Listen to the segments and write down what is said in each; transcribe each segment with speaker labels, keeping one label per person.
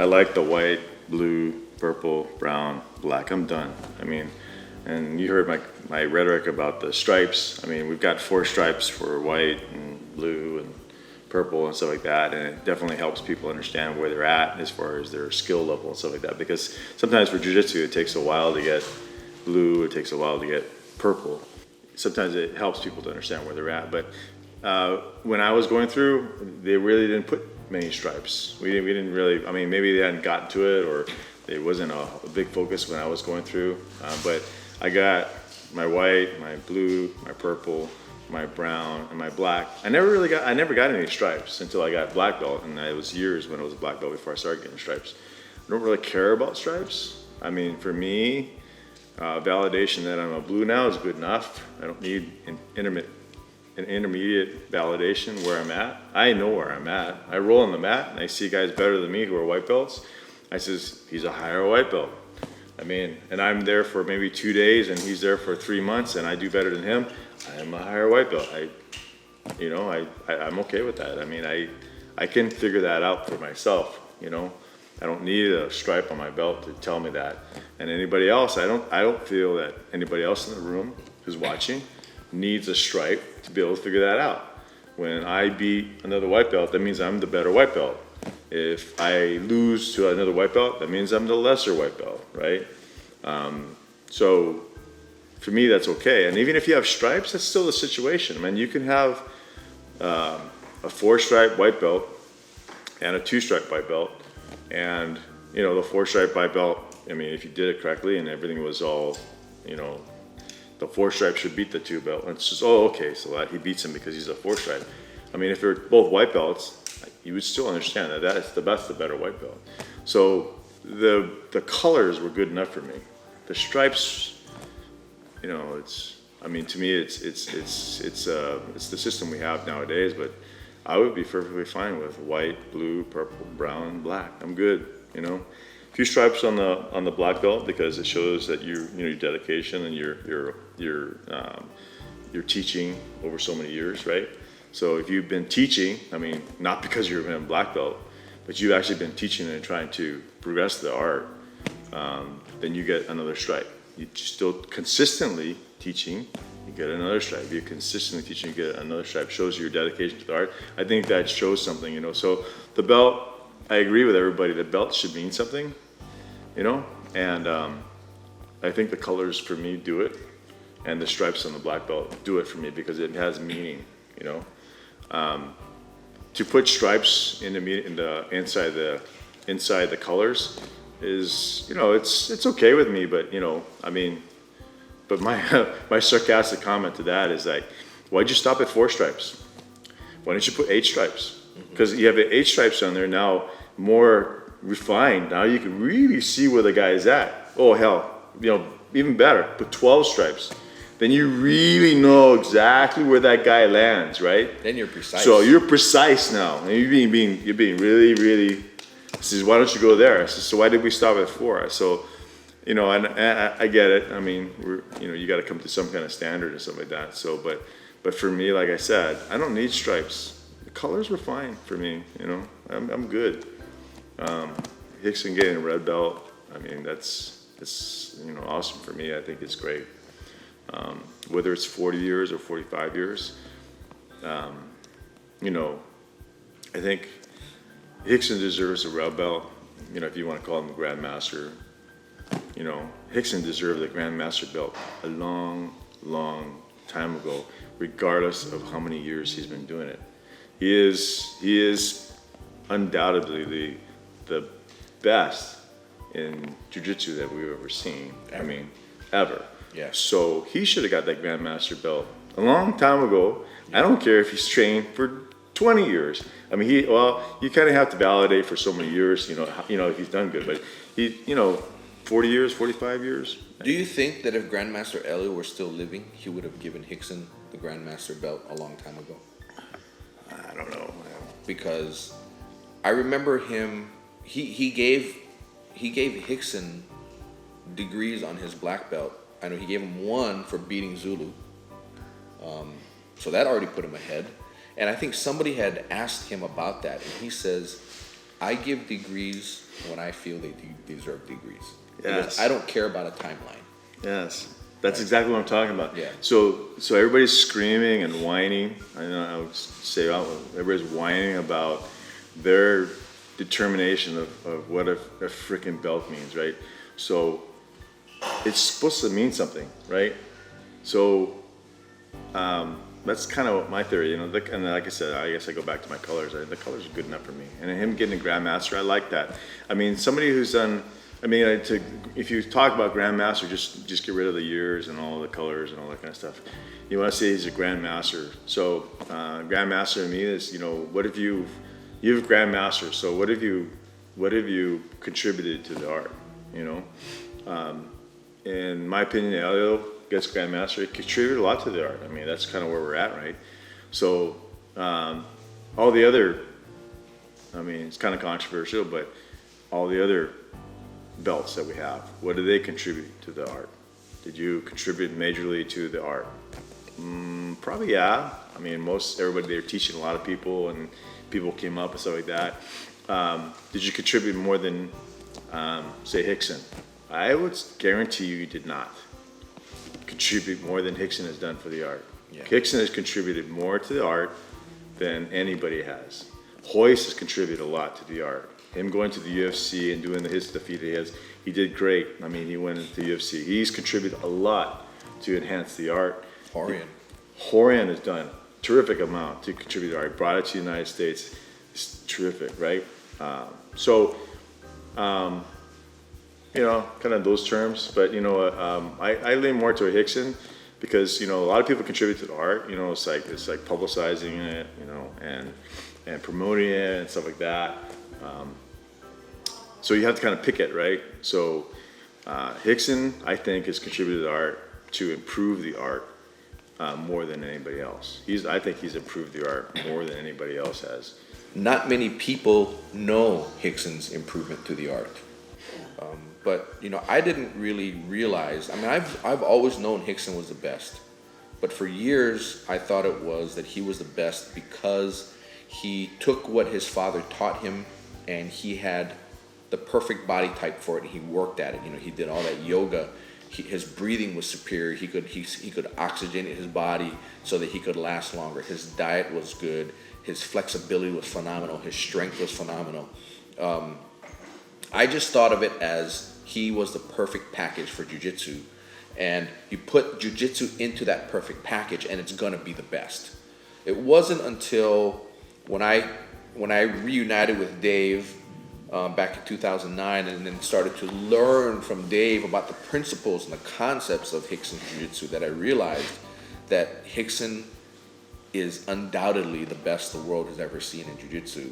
Speaker 1: I like the white, blue, purple, brown, black. I'm done. I mean, and you heard my rhetoric about the stripes. I mean, we've got 4 stripes for white and blue and purple and stuff like that, and it definitely helps people understand where they're at as far as their skill level and stuff like that, because sometimes for jiu-jitsu it takes a while to get blue, it takes a while to get purple. Sometimes it helps people to understand where they're at, but when I was going through, they really didn't put many stripes. We didn't really, I mean, maybe they hadn't gotten to it, or it wasn't a big focus when I was going through, but I got my white, my blue, my purple, my brown, and my black. I never got any stripes until I got black belt, and it was years when I was a black belt before I started getting stripes. I don't really care about stripes. I mean, for me, validation that I'm a blue now is good enough. I don't need an intermediate validation where I'm at. I know where I'm at. I roll on the mat and I see guys better than me who are white belts. I says, he's a higher white belt. I mean, and I'm there for maybe 2 days and he's there for 3 months and I do better than him. I'm a higher white belt. I'm okay with that. I mean, I can figure that out for myself, you know. I don't need a stripe on my belt to tell me that. And anybody else, I don't feel that anybody else in the room who's watching needs a stripe to be able to figure that out. When I beat another white belt, that means I'm the better white belt. If I lose to another white belt, that means I'm the lesser white belt, right? So for me, that's okay. And even if you have stripes, that's still the situation. I mean, you can have a 4-stripe white belt and a 2-stripe white belt. And, you know, the 4-stripe white belt, I mean, if you did it correctly and everything was all, you know, the 4-stripe should beat the 2-belt. And it's just, oh, okay, so that he beats him because he's a 4-stripe. I mean, if they're both white belts, you would still understand that that's the better white belt. So the colors were good enough for me. The stripes, you know, I mean, to me, it's the system we have nowadays, but I would be perfectly fine with white, blue, purple, brown, black. I'm good, you know. A few stripes on the black belt because it shows that your dedication and your teaching over so many years, right? So if you've been teaching, I mean, not because you've been a black belt, but you've actually been teaching and trying to progress the art, then you get another stripe. You're still consistently teaching, you get another stripe. If you're consistently teaching, you get another stripe. Shows your dedication to the art. I think that shows something, you know. So the belt, I agree with everybody. The belt should mean something, you know. And I think the colors for me do it, and the stripes on the black belt do it for me because it has meaning, you know. To put stripes in the inside the colors is, you know, it's okay with me, but you know, I mean. But my sarcastic comment to that is like, why'd you stop at 4 stripes? Why don't you put 8 stripes? Because you have 8 stripes on there now, more refined. Now you can really see where the guy is at. Oh hell, you know, even better, put 12 stripes. Then you really know exactly where that guy lands, right?
Speaker 2: Then you're precise.
Speaker 1: So you're precise now, and you're being really, really. Says, why don't you go there? I says, so why did we stop at 4? So. You know, and I get it. I mean, you got to come to some kind of standard and stuff like that. So, but for me, like I said, I don't need stripes. The colors were fine for me. You know, I'm good. Rickson getting a red belt. I mean, it's you know, awesome for me. I think it's great. Whether it's 40 years or 45 years, you know, I think Rickson deserves a red belt. You know, if you want to call him the Grandmaster. You know, Rickson deserved the Grandmaster belt a long, long time ago, regardless of how many years he's been doing it. He is undoubtedly the best in Jiu-Jitsu that we've ever seen. Ever. I mean, ever.
Speaker 2: Yeah.
Speaker 1: So he should have got that Grandmaster belt a long time ago. Yeah. I don't care if he's trained for 20 years. I mean, you kind of have to validate for so many years, you know, if he's done good, but he, you know, 40 years, 45 years.
Speaker 2: Do you think that if Grandmaster Elliot were still living, he would have given Rickson the Grandmaster belt a long time ago?
Speaker 1: I don't know.
Speaker 2: Because I remember him, he gave Rickson degrees on his black belt. I know he gave him 1 for beating Zulu. So that already put him ahead. And I think somebody had asked him about that, and he says, I give degrees when I feel they deserve degrees.
Speaker 1: Yes.
Speaker 2: Because I don't care about a timeline.
Speaker 1: Yes. That's exactly what I'm talking about.
Speaker 2: Yeah.
Speaker 1: So everybody's screaming and whining. I know I would say everybody's whining about their determination of what a freaking belt means, right? So it's supposed to mean something, right? So that's kind of my theory, and like I said, I guess I go back to my colors. The colors are good enough for me, and him getting a grandmaster, I like that. I mean, somebody who's done. I mean, if you talk about grandmaster, just get rid of the years and all the colors and all that kind of stuff. You want to say he's a grandmaster. So grandmaster to me is, what have you've grandmaster. So what have you contributed to the art? In my opinion, Elio gets grandmaster. He contributed a lot to the art. I mean, that's kind of where we're at, right? So all the other, I mean, it's kind of controversial, but all the other belts that we have, what do they contribute to the art? Did you contribute majorly to the art? Probably, yeah. I mean, everybody, they were teaching a lot of people, and people came up and stuff like that. Did you contribute more than, say, Rickson? I would guarantee you did not contribute more than Rickson has done for the art. Yeah. Rickson has contributed more to the art than anybody has. Hoist has contributed a lot to the art. Him going to the UFC and doing his defeat he did great. I mean, he went into the UFC. He's contributed a lot to enhance the art. Horian has done a terrific amount to contribute to the art. Brought it to the United States. It's terrific, right? Kind of those terms. But, I lean more to a Rickson because, a lot of people contribute to the art. It's like publicizing it, and promoting it and stuff like that. So you have to kind of pick it, right? So Rickson, I think, has contributed to the art to improve the art more than anybody else. I think he's improved the art more than anybody else has.
Speaker 2: Not many people know Rickson's improvement to the art. But, I didn't really realize, I mean, I've always known Rickson was the best. But for years, I thought it was that he was the best because he took what his father taught him and he had the perfect body type for it, and he worked at it. He did all that yoga. His breathing was superior. He could oxygenate his body so that he could last longer. His diet was good. His flexibility was phenomenal. His strength was phenomenal. I just thought of it as he was the perfect package for jiu-jitsu, and you put jiu-jitsu into that perfect package, and it's gonna be the best. It wasn't until when I reunited with Dave back in 2009 and then started to learn from Dave about the principles and the concepts of Rickson Jiu-Jitsu that I realized that Rickson is undoubtedly the best the world has ever seen in Jiu-Jitsu,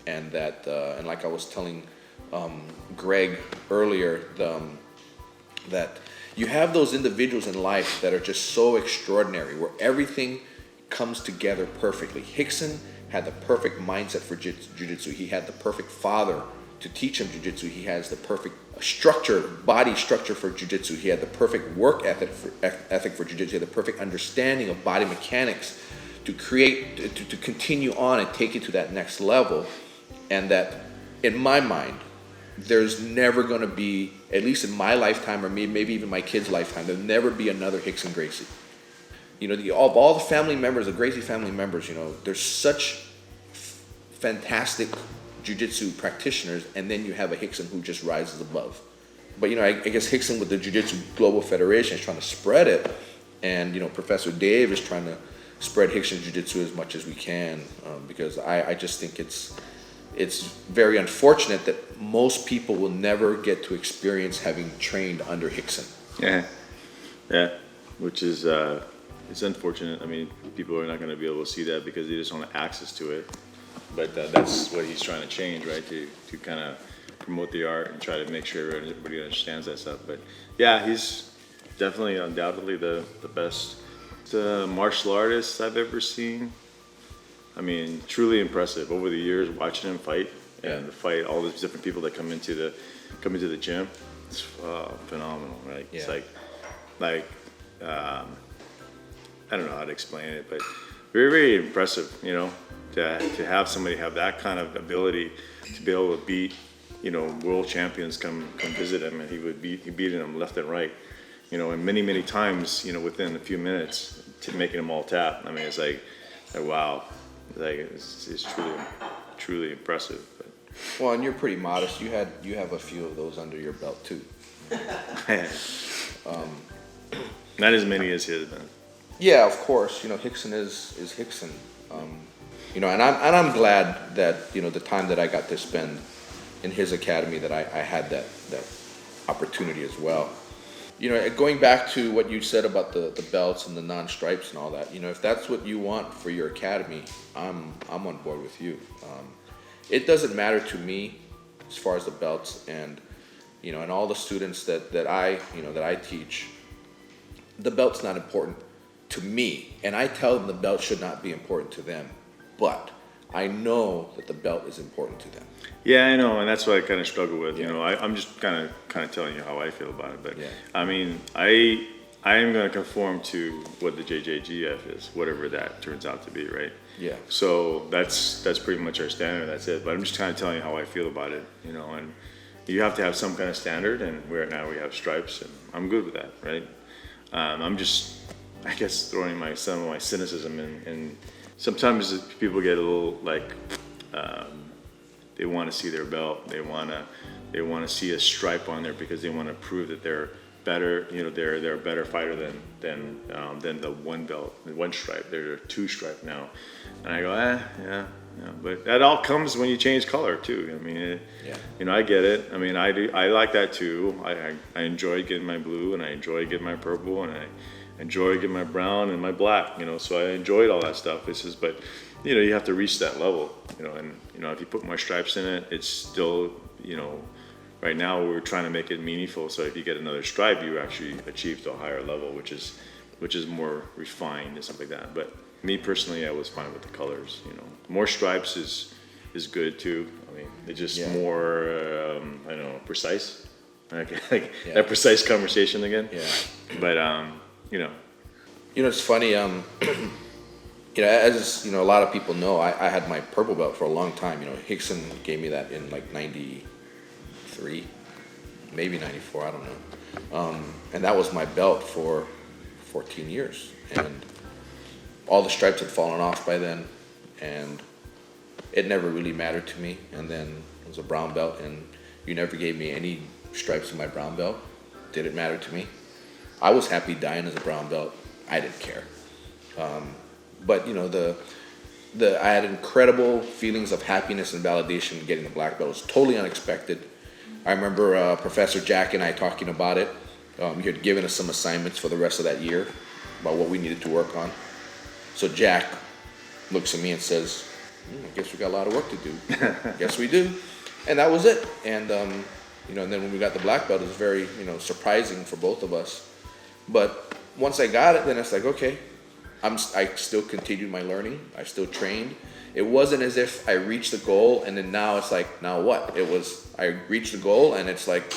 Speaker 2: and that and like I was telling Greg earlier, that you have those individuals in life that are just so extraordinary where everything comes together perfectly. Rickson had the perfect mindset for jiu-jitsu. He had the perfect father to teach him jiu-jitsu. He has the perfect body structure for jiu-jitsu. He had the perfect work ethic for jiu-jitsu. He had the perfect understanding of body mechanics to continue on and take it to that next level. And that, in my mind, there's never going to be, at least in my lifetime or maybe even my kids' lifetime, there'll never be another Rickson Gracie. Of all the family members, the Gracie family members, there's such fantastic jiu-jitsu practitioners, and then you have a Rickson who just rises above. But, I guess Rickson with the Jiu-Jitsu Global Federation is trying to spread it, and, Professor Dave is trying to spread Rickson Jiu-Jitsu as much as we can, because I just think it's very unfortunate that most people will never get to experience having trained under Rickson.
Speaker 1: Yeah, which is... it's unfortunate. I mean, people are not going to be able to see that because they just don't have access to it. But that's what he's trying to change, right? To kind of promote the art and try to make sure everybody understands that stuff. But yeah, he's definitely, undoubtedly the best martial artist I've ever seen. I mean, truly impressive. Over the years, watching him fight and fight all these different people that come into the gym, it's phenomenal, right? Yeah. It's like. I don't know how to explain it, but very, very impressive, to to have somebody have that kind of ability to be able to beat, world champions come visit him, and he beating them left and right, and many times, within a few minutes, to making them all tap. I mean, it's like wow, like it's truly impressive. But.
Speaker 2: Well, and you're pretty modest. You have a few of those under your belt too.
Speaker 1: Not as many as his, man.
Speaker 2: Yeah, of course. Rickson is Rickson. And I'm glad that the time that I got to spend in his academy, that I had that opportunity as well. Going back to what you said about the belts and the non-stripes and all that, if that's what you want for your academy, I'm on board with you. It doesn't matter to me as far as the belts, and and all the students that I teach, the belt's not important to me, and I tell them the belt should not be important to them, but I know that the belt is important to them.
Speaker 1: Yeah, I know, and that's what I kind of struggle with.
Speaker 2: Yeah.
Speaker 1: I'm just kind of telling you how I feel about it. But
Speaker 2: Yeah.
Speaker 1: I mean, I am going to conform to what the JJGF is, whatever that turns out to be, right?
Speaker 2: Yeah.
Speaker 1: So that's pretty much our standard. That's it. But I'm just kind of telling you how I feel about it, And you have to have some kind of standard, and right now we have stripes, and I'm good with that, right? I'm just, I guess, throwing some of my cynicism in. And sometimes people get a little like. They want to see their belt. They want to see a stripe on there because they want to prove that they're better. They're a better fighter than the one belt, the one stripe. They're a two stripe now, and I go, yeah. But that all comes when you change color too. I mean, I get it. I mean, I like that too. I enjoy getting my blue, and I enjoy getting my purple, and I enjoy getting my brown and my black. So I enjoyed all that stuff. It's just, but. You have to reach that level, and if you put more stripes in it, it's still, right now we're trying to make it meaningful. So if you get another stripe, you actually achieve to a higher level, which is more refined and stuff like that. But me personally, I was fine with the colors. More stripes is good too. I mean, it's just more, I don't know, precise. Like that precise conversation again.
Speaker 2: Yeah.
Speaker 1: But
Speaker 2: it's funny. As a lot of people know, I had my purple belt for a long time. Rickson gave me that in like '93, maybe '94, I don't know. And that was my belt for 14 years. And all the stripes had fallen off by then, and it never really mattered to me. And then it was a brown belt, and you never gave me any stripes in my brown belt. Didn't matter to me. I was happy dying as a brown belt. I didn't care. But I had incredible feelings of happiness and validation getting the black belt. It was totally unexpected. I remember Professor Jack and I talking about it. He had given us some assignments for the rest of that year about what we needed to work on. So Jack looks at me and says, I guess we got a lot of work to do. Guess we do. And that was it. And and then when we got the black belt, it was very surprising for both of us. But once I got it, then it's like, okay. I still continued my learning. I still trained. It wasn't as if I reached the goal and then now it's like, now what? It was, I reached the goal and it's like,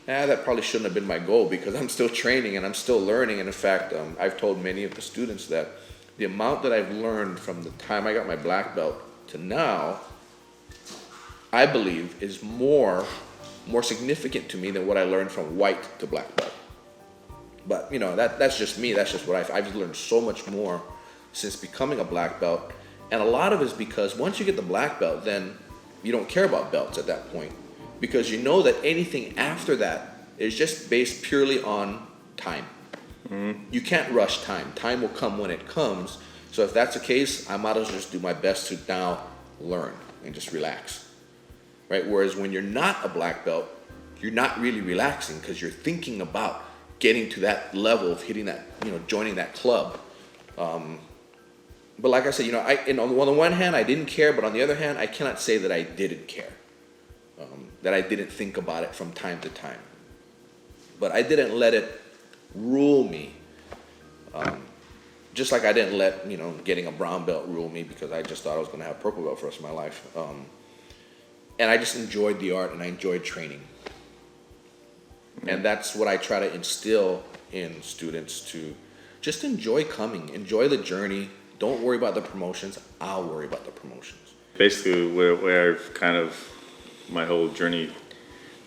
Speaker 2: that probably shouldn't have been my goal because I'm still training and I'm still learning. And in fact, I've told many of the students that the amount that I've learned from the time I got my black belt to now, I believe is more significant to me than what I learned from white to black belt. But that's just me. That's just what I've learned so much more since becoming a black belt, and a lot of it is because once you get the black belt, then you don't care about belts at that point because you know that anything after that is just based purely on time. Mm-hmm. You can't rush time. Time will come when it comes. So if that's the case, I might as well just do my best to now learn and just relax, right? Whereas when you're not a black belt, you're not really relaxing because you're thinking about getting to that level of hitting that, joining that club. But like I said, on the one hand, I didn't care, but on the other hand, I cannot say that I didn't care, that I didn't think about it from time to time. But I didn't let it rule me, just like I didn't let, getting a brown belt rule me because I just thought I was going to have a purple belt for the rest of my life. And I just enjoyed the art and I enjoyed training. And that's what I try to instill in students, to just enjoy coming, enjoy the journey, Don't worry about the promotions. I'll worry about the promotions.
Speaker 1: Basically, where I've kind of, my whole journey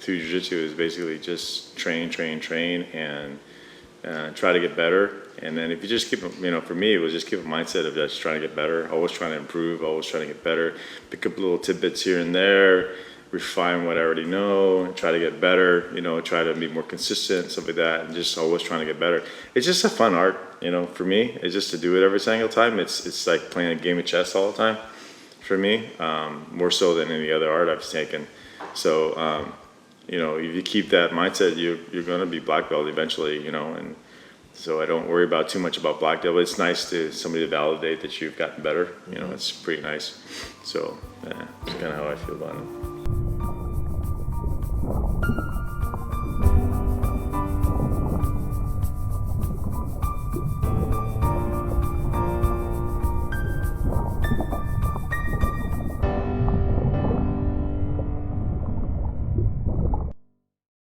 Speaker 1: through jiu-jitsu is basically just train, and try to get better. And then if you just keep, for me, it was just keep a mindset of just trying to get better, always trying to improve, always trying to get better, pick up little tidbits here and there, refine what I already know, and try to get better, try to be more consistent, stuff like that, and just always trying to get better. It's just a fun art, for me. It's just to do it every single time. It's like playing a game of chess all the time for me, more so than any other art I've taken. So, if you keep that mindset, you're going to be black belt eventually, and so I don't worry about too much about black belt. It's nice to somebody to validate that you've gotten better. It's pretty nice. So yeah, that's kind of how I feel about it.